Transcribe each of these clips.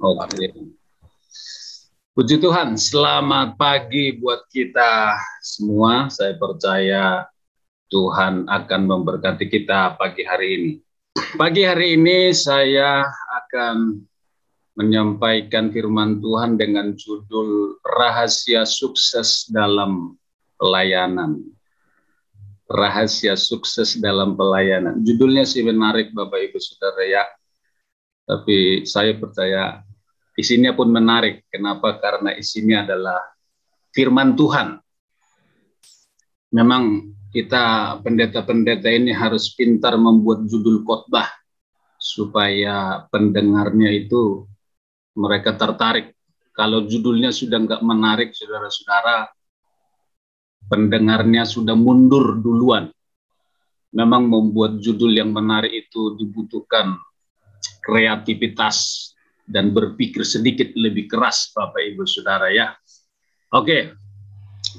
Oke. Puji Tuhan, selamat pagi buat kita semua. Saya percaya Tuhan akan memberkati kita pagi hari ini. Pagi hari ini saya akan menyampaikan firman Tuhan dengan judul Rahasia Sukses dalam Pelayanan. Rahasia Sukses dalam Pelayanan. Judulnya sih menarik Bapak Ibu Saudara ya. Tapi saya percaya isinya pun menarik. Kenapa? Karena isinya adalah firman Tuhan. Memang kita pendeta-pendeta ini harus pintar membuat judul khotbah supaya pendengarnya itu mereka tertarik. Kalau judulnya sudah nggak menarik, saudara-saudara, pendengarnya sudah mundur duluan. Memang membuat judul yang menarik itu dibutuhkan kreativitas dan berpikir sedikit lebih keras, Bapak Ibu Saudara ya. Oke,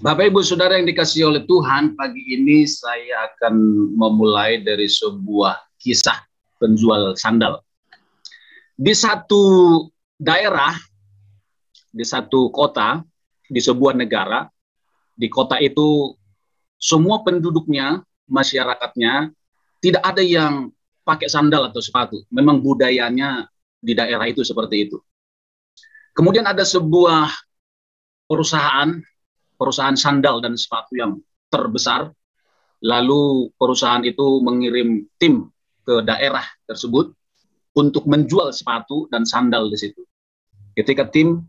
Bapak Ibu Saudara yang dikasihi oleh Tuhan, pagi ini saya akan memulai dari sebuah kisah penjual sandal. Di satu daerah, di satu kota, di sebuah negara, di kota itu semua penduduknya, masyarakatnya, tidak ada yang pakai sandal atau sepatu. Memang budayanya di daerah itu seperti itu. Kemudian ada sebuah perusahaan sandal dan sepatu yang terbesar. Lalu perusahaan itu mengirim tim ke daerah tersebut untuk menjual sepatu dan sandal di situ. Ketika tim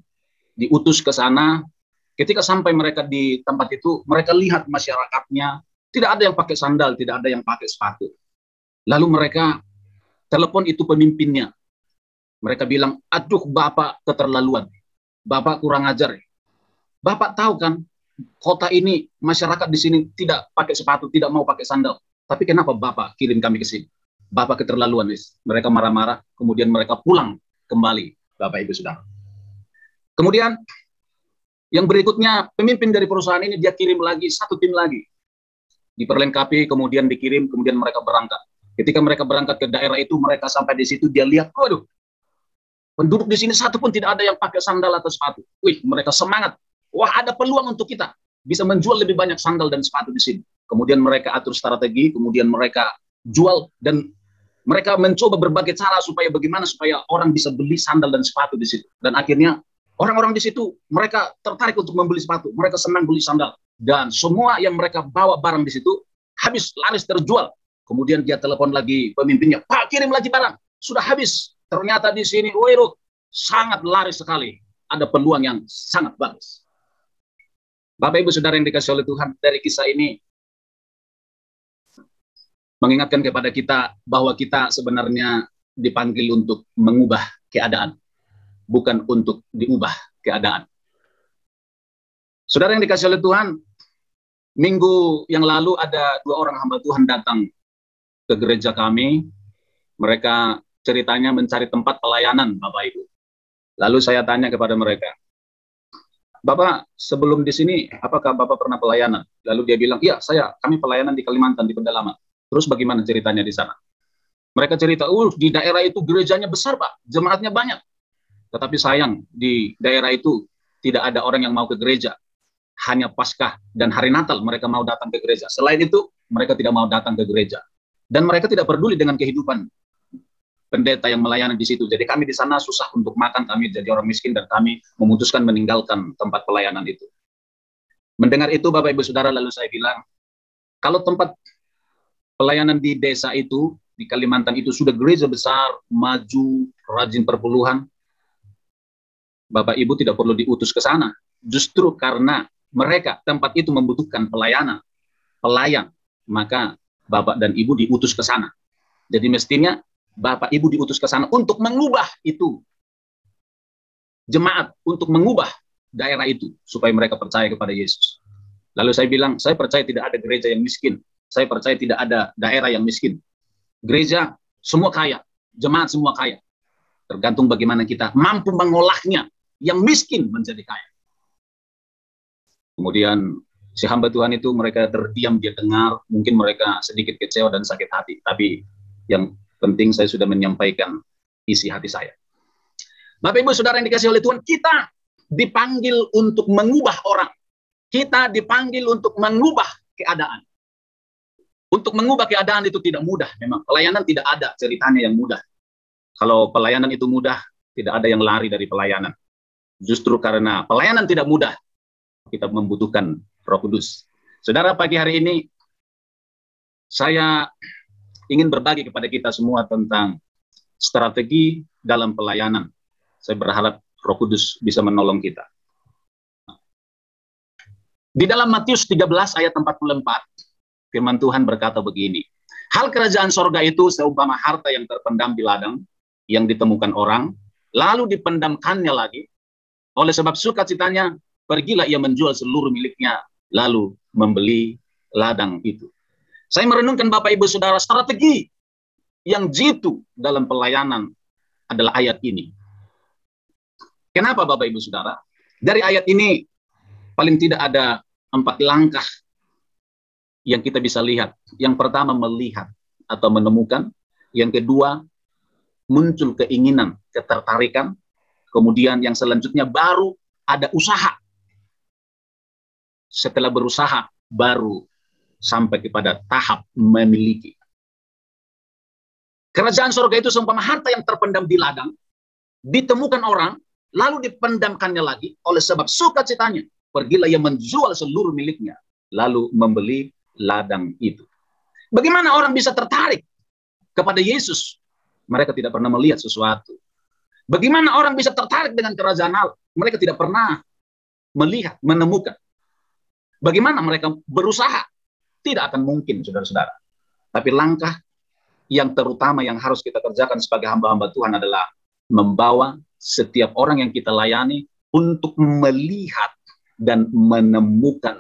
diutus ke sana, ketika sampai mereka di tempat itu, mereka lihat masyarakatnya, tidak ada yang pakai sandal, tidak ada yang pakai sepatu. Lalu mereka telepon itu pemimpinnya. Mereka bilang, aduh Bapak keterlaluan. Bapak kurang ajar. Bapak tahu kan, kota ini, masyarakat di sini tidak pakai sepatu, tidak mau pakai sandal. Tapi kenapa Bapak kirim kami ke sini? Bapak keterlaluan. Mereka marah-marah, kemudian mereka pulang kembali, Bapak Ibu Saudara. Kemudian, yang berikutnya, pemimpin dari perusahaan ini, dia kirim lagi, satu tim lagi. Diperlengkapi, kemudian dikirim, kemudian mereka berangkat. Ketika mereka berangkat ke daerah itu, mereka sampai di situ, dia lihat, waduh, penduduk di sini satu pun tidak ada yang pakai sandal atau sepatu. Wih, mereka semangat. Wah, ada peluang untuk kita bisa menjual lebih banyak sandal dan sepatu di sini. Kemudian mereka atur strategi, kemudian mereka jual, dan mereka mencoba berbagai cara supaya bagaimana supaya orang bisa beli sandal dan sepatu di situ. Dan akhirnya orang-orang di situ mereka tertarik untuk membeli sepatu, mereka senang beli sandal, dan semua yang mereka bawa barang di situ habis, laris, terjual. Kemudian dia telepon lagi pemimpinnya, Pak kirim lagi barang, sudah habis. Ternyata di sini, waduh, sangat laris sekali. Ada peluang yang sangat bagus. Bapak Ibu Saudara yang dikasihi oleh Tuhan, dari kisah ini mengingatkan kepada kita bahwa kita sebenarnya dipanggil untuk mengubah keadaan, bukan untuk diubah keadaan. Saudara yang dikasihi oleh Tuhan, minggu yang lalu ada dua orang hamba Tuhan datang ke gereja kami. Mereka ceritanya mencari tempat pelayanan, Bapak Ibu. Lalu saya tanya kepada mereka, Bapak sebelum di sini, apakah Bapak pernah pelayanan? Lalu dia bilang, iya, kami pelayanan di Kalimantan, di pedalaman. Terus bagaimana ceritanya di sana? Mereka cerita, di daerah itu gerejanya besar, Pak, jemaatnya banyak. Tetapi sayang, di daerah itu tidak ada orang yang mau ke gereja. Hanya Paskah dan hari Natal mereka mau datang ke gereja. Selain itu, mereka tidak mau datang ke gereja. Dan mereka tidak peduli dengan kehidupan pendeta yang melayani di situ. Jadi kami di sana susah untuk makan, kami jadi orang miskin, dan kami memutuskan meninggalkan tempat pelayanan itu. Mendengar itu Bapak Ibu Saudara, lalu saya bilang, kalau tempat pelayanan di desa itu, di Kalimantan itu sudah gereja besar, maju, rajin perpuluhan, Bapak Ibu tidak perlu diutus ke sana. Justru karena mereka, tempat itu membutuhkan pelayan, maka Bapak dan Ibu diutus ke sana. Jadi mestinya Bapak Ibu diutus ke sana untuk mengubah itu jemaat, untuk mengubah daerah itu supaya mereka percaya kepada Yesus. Lalu saya bilang, saya percaya tidak ada gereja yang miskin. Saya percaya tidak ada daerah yang miskin. Gereja semua kaya, jemaat semua kaya. Tergantung bagaimana kita mampu mengolahnya, yang miskin menjadi kaya. Kemudian si hamba Tuhan itu mereka terdiam, dia dengar, mungkin mereka sedikit kecewa dan sakit hati, tapi yang penting saya sudah menyampaikan isi hati saya. Bapak Ibu Saudara yang dikasihi oleh Tuhan, kita dipanggil untuk mengubah orang. Kita dipanggil untuk mengubah keadaan. Untuk mengubah keadaan itu tidak mudah. Memang pelayanan tidak ada ceritanya yang mudah. Kalau pelayanan itu mudah, tidak ada yang lari dari pelayanan. Justru karena pelayanan tidak mudah, kita membutuhkan Roh Kudus. Saudara, pagi hari ini saya ingin berbagi kepada kita semua tentang strategi dalam pelayanan. Saya berharap Roh Kudus bisa menolong kita. Di dalam Matius 13 ayat 44, firman Tuhan berkata begini, hal kerajaan sorga itu seumpama harta yang terpendam di ladang, yang ditemukan orang, lalu dipendamkannya lagi. Oleh sebab sukacitanya, pergilah ia menjual seluruh miliknya, lalu membeli ladang itu. Saya merenungkan Bapak Ibu Saudara, strategi yang jitu dalam pelayanan adalah ayat ini. Kenapa Bapak Ibu Saudara? Dari ayat ini paling tidak ada 4 langkah yang kita bisa lihat. Yang pertama, melihat atau menemukan. Yang kedua, muncul keinginan, ketertarikan. Kemudian yang selanjutnya baru ada usaha. Setelah berusaha, baru sampai kepada tahap memiliki. Kerajaan surga itu seumpama harta yang terpendam di ladang, ditemukan orang, lalu dipendamkannya lagi. Oleh sebab sukacitanya, pergilah ia menjual seluruh miliknya, lalu membeli ladang itu. Bagaimana orang bisa tertarik kepada Yesus? Mereka tidak pernah melihat sesuatu. Bagaimana orang bisa tertarik dengan kerajaan Allah? Mereka tidak pernah melihat, menemukan. Bagaimana mereka berusaha? Tidak akan mungkin, saudara-saudara. Tapi langkah yang terutama yang harus kita kerjakan sebagai hamba-hamba Tuhan adalah membawa setiap orang yang kita layani untuk melihat dan menemukan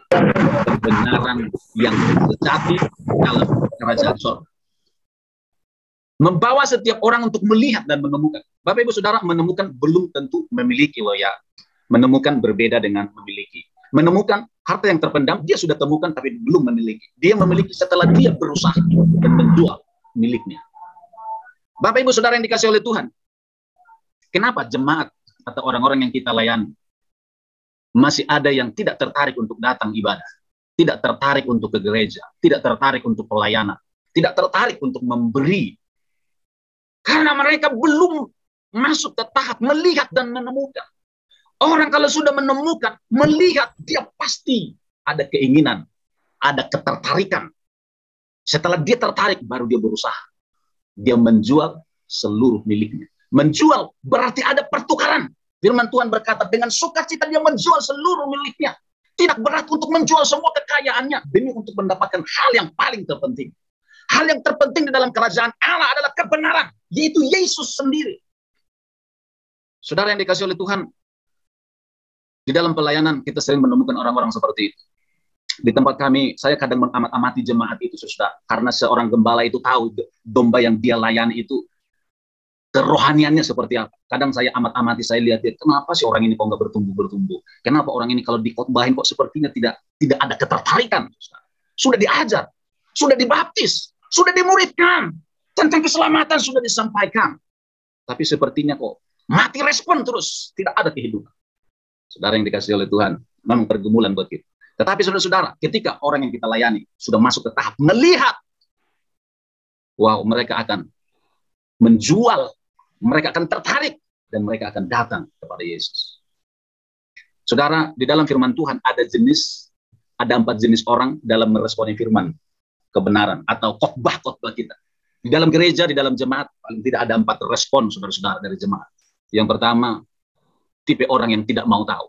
kebenaran yang sejati dalam kerajaan surga. Membawa setiap orang untuk melihat dan menemukan. Bapak Ibu Saudara, menemukan belum tentu memiliki loh ya. Menemukan berbeda dengan memiliki. Menemukan harta yang terpendam, dia sudah temukan tapi belum memiliki. Dia memiliki setelah dia berusaha dan menjual miliknya. Bapak Ibu Saudara yang dikasih oleh Tuhan, kenapa jemaat atau orang-orang yang kita layani masih ada yang tidak tertarik untuk datang ibadah, tidak tertarik untuk ke gereja, tidak tertarik untuk pelayanan, tidak tertarik untuk memberi? Karena mereka belum masuk ke tahap melihat dan menemukan. Orang kalau sudah menemukan, melihat, dia pasti ada keinginan, ada ketertarikan. Setelah dia tertarik, baru dia berusaha. Dia menjual seluruh miliknya. Menjual berarti ada pertukaran. Firman Tuhan berkata, dengan sukacita dia menjual seluruh miliknya. Tidak berat untuk menjual semua kekayaannya demi untuk mendapatkan hal yang paling terpenting. Hal yang terpenting di dalam kerajaan Allah adalah kebenaran, yaitu Yesus sendiri. Saudara yang dikasih oleh Tuhan, di dalam pelayanan kita sering menemukan orang-orang seperti itu. Di tempat kami, saya kadang mengamat-amati jemaat itu, saudara. Karena seorang gembala itu tahu domba yang dia layani itu kerohaniannya seperti apa. Kadang saya amat-amati, saya lihat, kenapa sih orang ini kok nggak bertumbuh-bertumbuh? Kenapa orang ini kalau dikotbahin kok sepertinya tidak ada ketertarikan? Saudara. Sudah diajar, sudah dibaptis, sudah dimuridkan, tentang keselamatan sudah disampaikan. Tapi sepertinya kok mati respon terus, tidak ada kehidupan. Saudara yang dikasih oleh Tuhan, memang pergumulan buat kita. Tetapi saudara-saudara, ketika orang yang kita layani sudah masuk ke tahap melihat, wow, mereka akan menjual, mereka akan tertarik, dan mereka akan datang kepada Yesus. Saudara, di dalam firman Tuhan ada 4 jenis orang dalam meresponi firman kebenaran atau khotbah-khotbah kita. Di dalam gereja, di dalam jemaat, paling tidak ada 4 respon saudara-saudara dari jemaat. Yang pertama, tipe orang yang tidak mau tahu.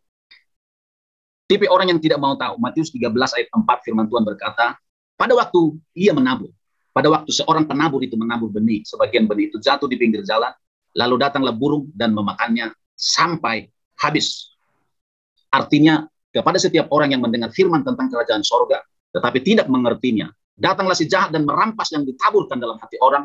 Tipe orang yang tidak mau tahu. Matius 13 ayat 4 firman Tuhan berkata, pada waktu ia menabur, pada waktu seorang penabur itu menabur benih, sebagian benih itu jatuh di pinggir jalan, lalu datanglah burung dan memakannya sampai habis. Artinya, kepada setiap orang yang mendengar firman tentang kerajaan sorga, tetapi tidak mengertinya, datanglah si jahat dan merampas yang ditaburkan dalam hati orang.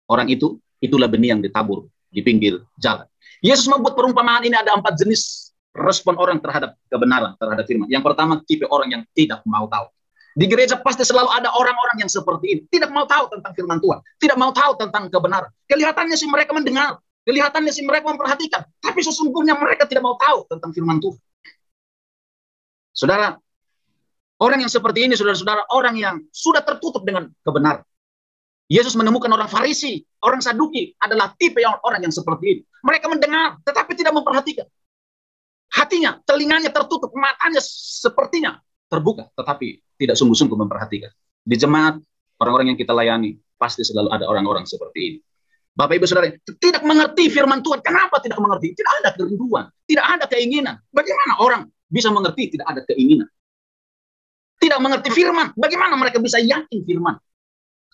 Orang itu, itulah benih yang ditabur di pinggir jalan. Yesus membuat perumpamaan ini ada 4 jenis respon orang terhadap kebenaran, terhadap firman. Yang pertama, tipe orang yang tidak mau tahu. Di gereja pasti selalu ada orang-orang yang seperti ini. Tidak mau tahu tentang firman Tuhan. Tidak mau tahu tentang kebenaran. Kelihatannya sih mereka mendengar. Kelihatannya sih mereka memperhatikan, tapi sesungguhnya mereka tidak mau tahu tentang firman Tuhan. Saudara, orang yang seperti ini, saudara-saudara, orang yang sudah tertutup dengan kebenaran. Yesus menemukan orang Farisi, orang Saduki adalah tipe orang yang seperti ini. Mereka mendengar, tetapi tidak memperhatikan. Hatinya, telinganya tertutup, matanya sepertinya terbuka, tetapi tidak sungguh-sungguh memperhatikan. Di jemaat, orang-orang yang kita layani, pasti selalu ada orang-orang seperti ini. Bapak Ibu Saudara, tidak mengerti firman Tuhan. Kenapa tidak mengerti? Tidak ada kerinduan, tidak ada keinginan. Bagaimana orang bisa mengerti tidak ada keinginan? Tidak mengerti firman, bagaimana mereka bisa yakin firman?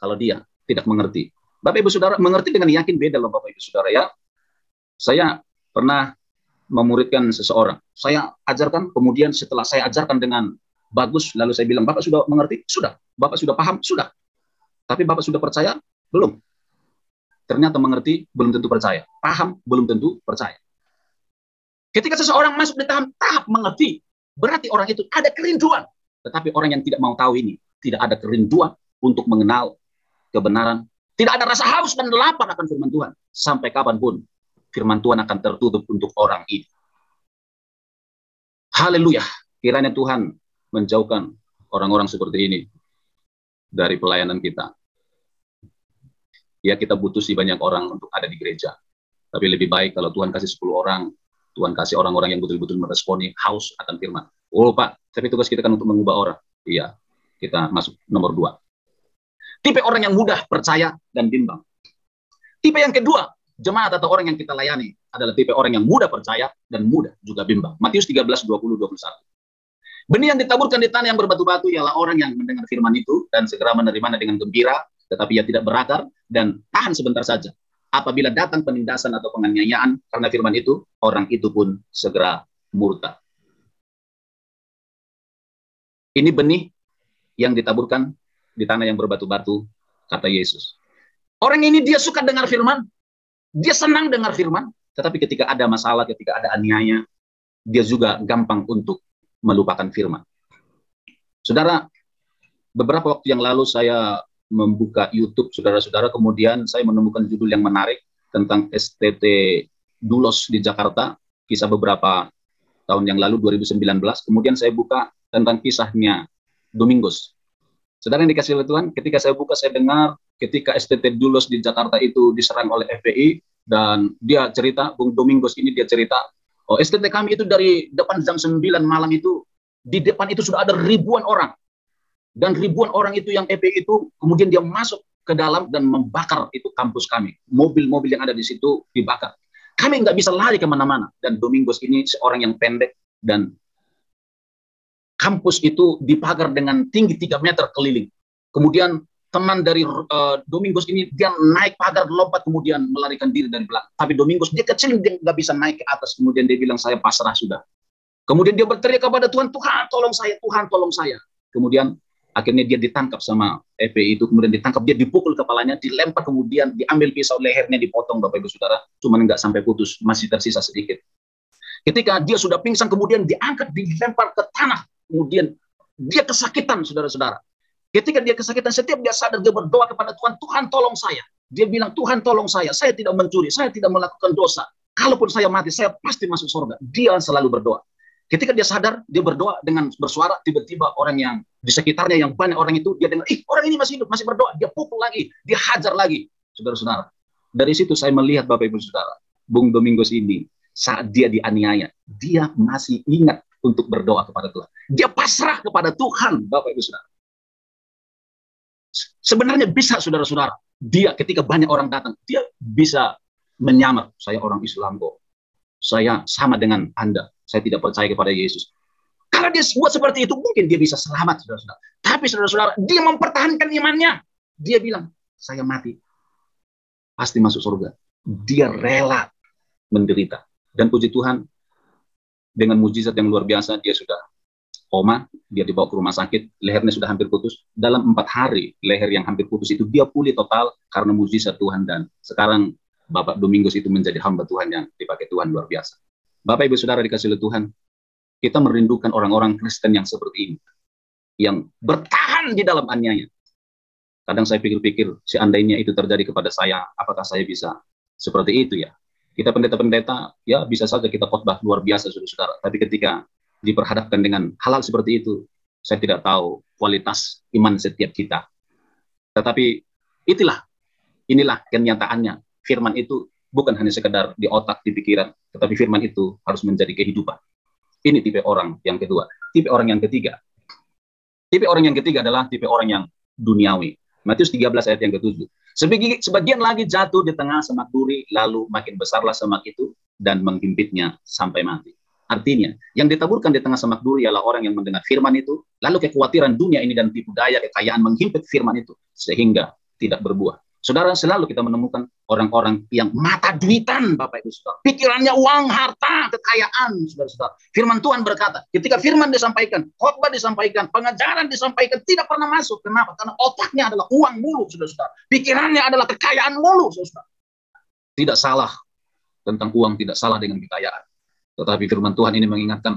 Kalau dia tidak mengerti. Bapak Ibu Saudara, mengerti dengan yakin beda loh Bapak Ibu Saudara ya. Saya pernah memuridkan seseorang. Saya ajarkan, kemudian setelah saya ajarkan dengan bagus, lalu saya bilang, Bapak sudah mengerti? Sudah. Bapak sudah paham? Sudah. Tapi Bapak sudah percaya? Belum. Ternyata mengerti, belum tentu percaya. Paham, belum tentu percaya. Ketika seseorang masuk di tahap mengerti, berarti orang itu ada kerinduan. Tetapi orang yang tidak mau tahu ini, tidak ada kerinduan untuk mengenal kebenaran. Tidak ada rasa haus dan lapar akan firman Tuhan. Sampai kapanpun, firman Tuhan akan tertutup untuk orang ini. Haleluya. Kiranya Tuhan menjauhkan orang-orang seperti ini dari pelayanan kita. Ya, kita butuh sih banyak orang untuk ada di gereja. Tapi lebih baik kalau Tuhan kasih 10 orang, Tuhan kasih orang-orang yang betul-betul meresponi haus akan firman. Oh Pak, tapi tugas kita kan untuk mengubah orang. Iya, kita masuk nomor 2. Tipe orang yang mudah percaya dan bimbang. Tipe yang kedua, jemaat atau orang yang kita layani adalah tipe orang yang mudah percaya dan mudah juga bimbang. Matius 13, 20, 21. Benih yang ditaburkan di tanah yang berbatu-batu ialah orang yang mendengar firman itu dan segera menerimanya dengan gembira, tetapi ia tidak berakar dan tahan sebentar saja. Apabila datang penindasan atau penganiayaan karena firman itu, orang itu pun segera murtad. Ini benih yang ditaburkan di tanah yang berbatu-batu, kata Yesus. Orang ini dia suka dengar firman, dia senang dengar firman, tetapi ketika ada masalah, ketika ada aniaya, dia juga gampang untuk melupakan firman. Saudara, beberapa waktu yang lalu saya membuka YouTube, saudara-saudara, kemudian saya menemukan judul yang menarik tentang STT Dulos di Jakarta, kisah beberapa tahun yang lalu, 2019. Kemudian saya buka tentang kisahnya Domingos. Saudara yang dikasih oleh Tuhan, ketika saya buka, saya dengar ketika STT Dulos di Jakarta itu diserang oleh FPI, dan dia cerita, Bung Domingos ini dia cerita, oh STT kami itu dari depan jam 9 malam itu, di depan itu sudah ada ribuan orang. Dan ribuan orang itu yang FPI itu, kemudian dia masuk ke dalam dan membakar itu kampus kami. Mobil-mobil yang ada di situ dibakar. Kami nggak bisa lari kemana-mana. Dan Domingos ini seorang yang pendek, dan kampus itu dipagar dengan tinggi 3 meter keliling. Kemudian teman dari Domingos ini, dia naik pagar, lompat, kemudian melarikan diri dari belakang. Tapi Domingos, dia kecil, dia nggak bisa naik ke atas. Kemudian dia bilang, saya pasrah sudah. Kemudian dia berteriak kepada Tuhan, Tuhan tolong saya, Tuhan tolong saya. Kemudian akhirnya dia ditangkap sama FPI itu, kemudian ditangkap, dia dipukul kepalanya, dilempar, kemudian diambil pisau, lehernya dipotong, Bapak Ibu Saudara, cuma nggak sampai putus, masih tersisa sedikit. Ketika dia sudah pingsan, kemudian diangkat, dilempar ke tanah, kemudian dia kesakitan, saudara-saudara. Ketika dia kesakitan, setiap dia sadar, dia berdoa kepada Tuhan, Tuhan tolong saya. Dia bilang, Tuhan tolong saya tidak mencuri, saya tidak melakukan dosa. Kalaupun saya mati, saya pasti masuk surga. Dia selalu berdoa. Ketika dia sadar, dia berdoa dengan bersuara, tiba-tiba orang yang di sekitarnya, yang banyak orang itu, dia dengar, orang ini masih hidup, masih berdoa, dia pukul lagi, dia hajar lagi. Saudara-saudara, dari situ saya melihat, Bapak Ibu Saudara, Bung Domingos ini, saat dia dianiaya, dia masih ingat untuk berdoa kepada Tuhan. Dia pasrah kepada Tuhan, Bapak Ibu Saudara. Sebenarnya bisa, saudara-saudara, dia ketika banyak orang datang, dia bisa menyamar, saya orang Islam kok, saya sama dengan Anda, saya tidak percaya kepada Yesus. Kalau dia buat seperti itu, mungkin dia bisa selamat, saudara-saudara. Tapi saudara-saudara, dia mempertahankan imannya. Dia bilang, saya mati, pasti masuk surga. Dia rela menderita. Dan puji Tuhan, dengan mujizat yang luar biasa, dia sudah koma, dia dibawa ke rumah sakit, lehernya sudah hampir putus. Dalam 4 hari, leher yang hampir putus itu, dia pulih total karena mujizat Tuhan. Dan sekarang, Bapak Domingos itu menjadi hamba Tuhan yang dipakai Tuhan luar biasa. Bapak Ibu Saudara dikasih oleh Tuhan, kita merindukan orang-orang Kristen yang seperti ini, yang bertahan di dalam aniaya. Kadang saya pikir-pikir, seandainya itu terjadi kepada saya, apakah saya bisa seperti itu ya? Kita pendeta-pendeta, ya bisa saja kita khotbah luar biasa, saudara-saudara. Tapi ketika diperhadapkan dengan hal-hal seperti itu, saya tidak tahu kualitas iman setiap kita. Tetapi inilah kenyataannya. Firman itu bukan hanya sekedar di otak, di pikiran, tetapi firman itu harus menjadi kehidupan. Ini tipe orang yang kedua. Tipe orang yang ketiga. Tipe orang yang ketiga adalah tipe orang yang duniawi. Matius 13 ayat yang ke-7. Sebagian lagi jatuh di tengah semak duri, lalu makin besarlah semak itu dan menghimpitnya sampai mati. Artinya, yang ditaburkan di tengah semak duri ialah orang yang mendengar firman itu, lalu kekhawatiran dunia ini dan tipu daya kekayaan menghimpit firman itu, sehingga tidak berbuah. Saudara, selalu kita menemukan orang-orang yang mata duitan, Bapak Ibu Saudara. Pikirannya uang, harta, kekayaan, saudara-saudara. Firman Tuhan berkata, ketika firman disampaikan, khotbah disampaikan, pengajaran disampaikan, tidak pernah masuk. Kenapa? Karena otaknya adalah uang mulu, saudara-saudara. Pikirannya adalah kekayaan mulu, saudara-saudara. Tidak salah tentang uang, tidak salah dengan kekayaan. Tetapi firman Tuhan ini mengingatkan,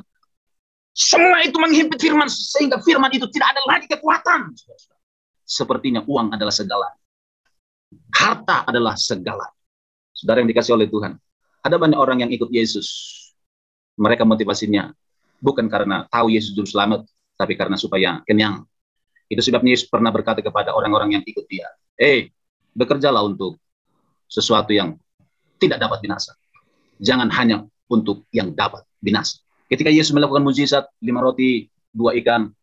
semua itu menghimpit firman, sehingga firman itu tidak ada lagi kekuatan, saudara-saudara. Sepertinya uang adalah segala. Harta adalah segala. Saudara yang dikasih oleh Tuhan, ada banyak orang yang ikut Yesus. Mereka motivasinya bukan karena tahu Yesus juru selamat, tapi karena supaya kenyang. Itu sebabnya Yesus pernah berkata kepada orang-orang yang ikut dia, bekerjalah untuk sesuatu yang tidak dapat binasa. Jangan hanya untuk yang dapat binasa. Ketika Yesus melakukan mukjizat, 5 roti, 2 ikan,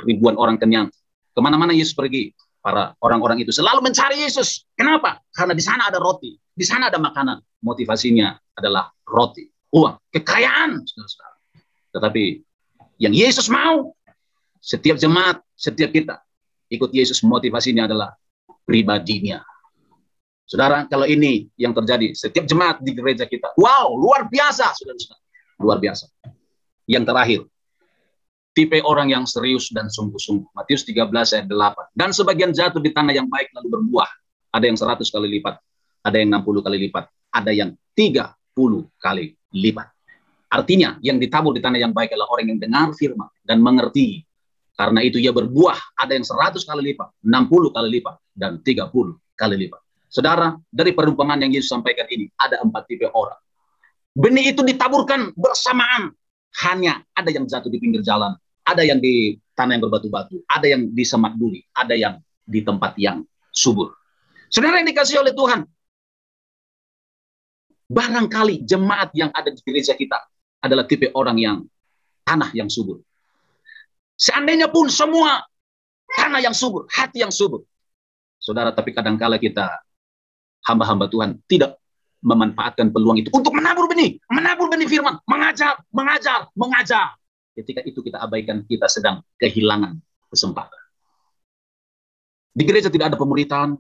ribuan orang kenyang, kemana-mana Yesus pergi, para orang-orang itu selalu mencari Yesus. Kenapa? Karena di sana ada roti, di sana ada makanan. Motivasinya adalah roti, uang, kekayaan, saudara-saudara. Tetapi yang Yesus mau, setiap jemaat, setiap kita ikut Yesus, motivasinya adalah pribadinya. Saudara, kalau ini yang terjadi setiap jemaat di gereja kita, wow, luar biasa, saudara-saudara, luar biasa. Yang terakhir, tipe orang yang serius dan sungguh-sungguh. Matius 13 ayat 8. Dan sebagian jatuh di tanah yang baik lalu berbuah. Ada yang 100 kali lipat, ada yang 60 kali lipat, ada yang 30 kali lipat. Artinya, yang ditabur di tanah yang baik adalah orang yang dengar firman dan mengerti. Karena itu ia berbuah, ada yang 100 kali lipat, 60 kali lipat, dan 30 kali lipat. Saudara, dari perumpamaan yang Yesus sampaikan ini, ada 4 tipe orang. Benih itu ditaburkan bersamaan. Hanya ada yang jatuh di pinggir jalan, ada yang di tanah yang berbatu-batu, ada yang di semak duri, ada yang di tempat yang subur. Saudara yang dikasih oleh Tuhan, barangkali jemaat yang ada di gereja kita adalah tipe orang yang tanah yang subur. Seandainya pun semua tanah yang subur, hati yang subur. Saudara, tapi kadangkala kita, hamba-hamba Tuhan, tidak memanfaatkan peluang itu untuk menabur benih firman, mengajar. Ketika itu kita abaikan, kita sedang kehilangan kesempatan. Di gereja tidak ada pemuritan,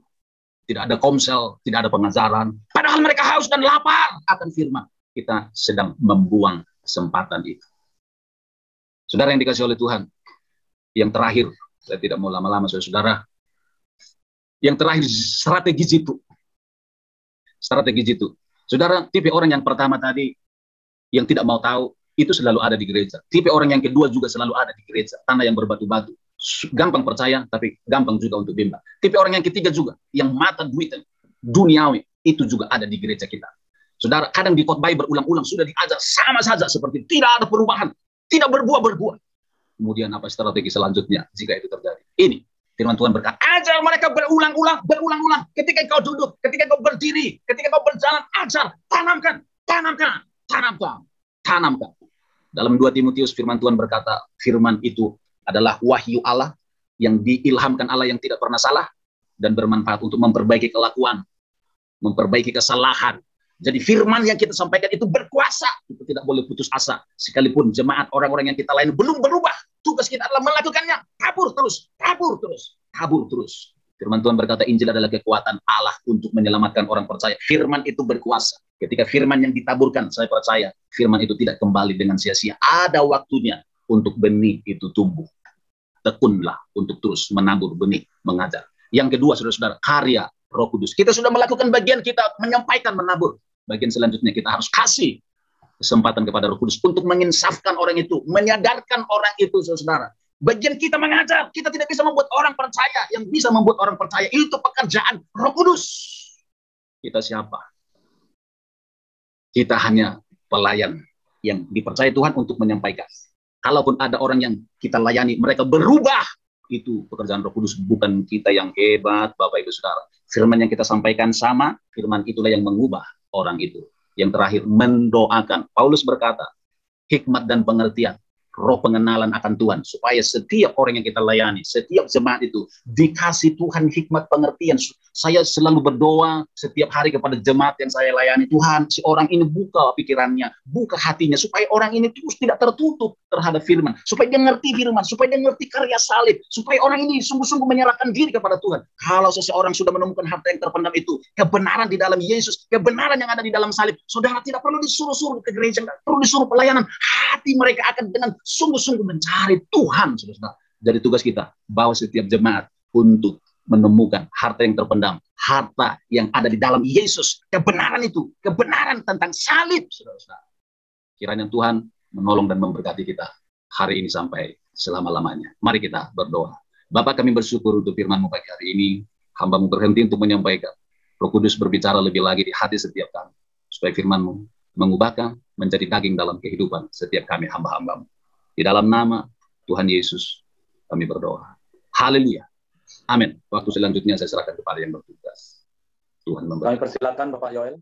tidak ada komsel, tidak ada pengajaran. Padahal mereka haus dan lapar akan firman. Kita sedang membuang kesempatan itu. Saudara yang dikasih oleh Tuhan, yang terakhir, saya tidak mau lama-lama, saudara. Yang terakhir, strategi jitu. Saudara, tipe orang yang pertama tadi, yang tidak mau tahu, itu selalu ada di gereja. Tipe orang yang kedua juga selalu ada di gereja. Tanah yang berbatu-batu. Gampang percaya, tapi gampang juga untuk bimbang. Tipe orang yang ketiga juga, yang mata duitan, duniawi, itu juga ada di gereja kita. Saudara, kadang di khotbah berulang-ulang sudah diajar sama saja, seperti tidak ada perubahan, tidak berbuah. Kemudian apa strategi selanjutnya jika itu terjadi? Ini firman Tuhan berkata, ajar mereka berulang-ulang. Ketika kau duduk, ketika kau berdiri, ketika kau berjalan, ajar, tanamkan. Dalam 2 Timotius firman Tuhan berkata, firman itu adalah wahyu Allah yang diilhamkan Allah yang tidak pernah salah dan bermanfaat untuk memperbaiki kelakuan, memperbaiki kesalahan. Jadi firman yang kita sampaikan itu berkuasa. Kita tidak boleh putus asa. Sekalipun jemaat orang-orang yang kita layani belum berubah, tugas kita adalah melakukannya. Tabur terus. Firman Tuhan berkata, Injil adalah kekuatan Allah untuk menyelamatkan orang percaya. Firman itu berkuasa. Ketika firman yang ditaburkan, saya percaya, firman itu tidak kembali dengan sia-sia. Ada waktunya untuk benih itu tumbuh. Tekunlah untuk terus menabur benih, mengajar. Yang kedua, saudara-saudara, karya Roh Kudus. Kita sudah melakukan bagian kita, menyampaikan, menabur. Bagian selanjutnya kita harus kasih kesempatan kepada Roh Kudus untuk menginsafkan orang itu, menyadarkan orang itu, saudara. Bagian kita mengajar, kita tidak bisa membuat orang percaya. Yang bisa membuat orang percaya itu pekerjaan Roh Kudus. Kita siapa? Kita hanya pelayan yang dipercaya Tuhan untuk menyampaikan. Kalaupun ada orang yang kita layani, mereka berubah, itu pekerjaan Roh Kudus, bukan kita yang hebat, Bapak Ibu Saudara. Firman yang kita sampaikan sama, firman itulah yang mengubah orang itu. Yang terakhir, mendoakan. Paulus berkata, hikmat dan pengertian, roh pengenalan akan Tuhan, supaya setiap orang yang kita layani, setiap jemaat itu dikasih Tuhan hikmat pengertian. Saya selalu berdoa setiap hari kepada jemaat yang saya layani, Tuhan, si orang ini buka pikirannya, buka hatinya, supaya orang ini terus tidak tertutup terhadap firman, supaya dia ngerti firman, supaya dia ngerti karya salib, supaya orang ini sungguh-sungguh menyerahkan diri kepada Tuhan. Kalau seseorang sudah menemukan harta yang terpendam itu, kebenaran di dalam Yesus, kebenaran yang ada di dalam salib, saudara tidak perlu disuruh-suruh ke gereja, tidak perlu disuruh pelayanan, hati mereka akan dengan sungguh-sungguh mencari Tuhan. Saudara. Jadi tugas kita, bawa setiap jemaat untuk menemukan harta yang terpendam, harta yang ada di dalam Yesus, kebenaran itu, kebenaran tentang salib. Saudara. Kiranya Tuhan menolong dan memberkati kita hari ini sampai selama-lamanya. Mari kita berdoa. Bapak, kami bersyukur untuk firman-Mu pagi hari ini. Hamba-Mu berhenti untuk menyampaikan. Roh Kudus berbicara lebih lagi di hati setiap kami, supaya firman-Mu mengubahkan menjadi daging dalam kehidupan setiap kami hamba-hamba-Mu. Di dalam nama Tuhan Yesus kami berdoa. Haleluya. Amin. Waktu selanjutnya saya serahkan kepada yang bertugas. Tuhan memberkati. Kami persilakan Bapak Yoel.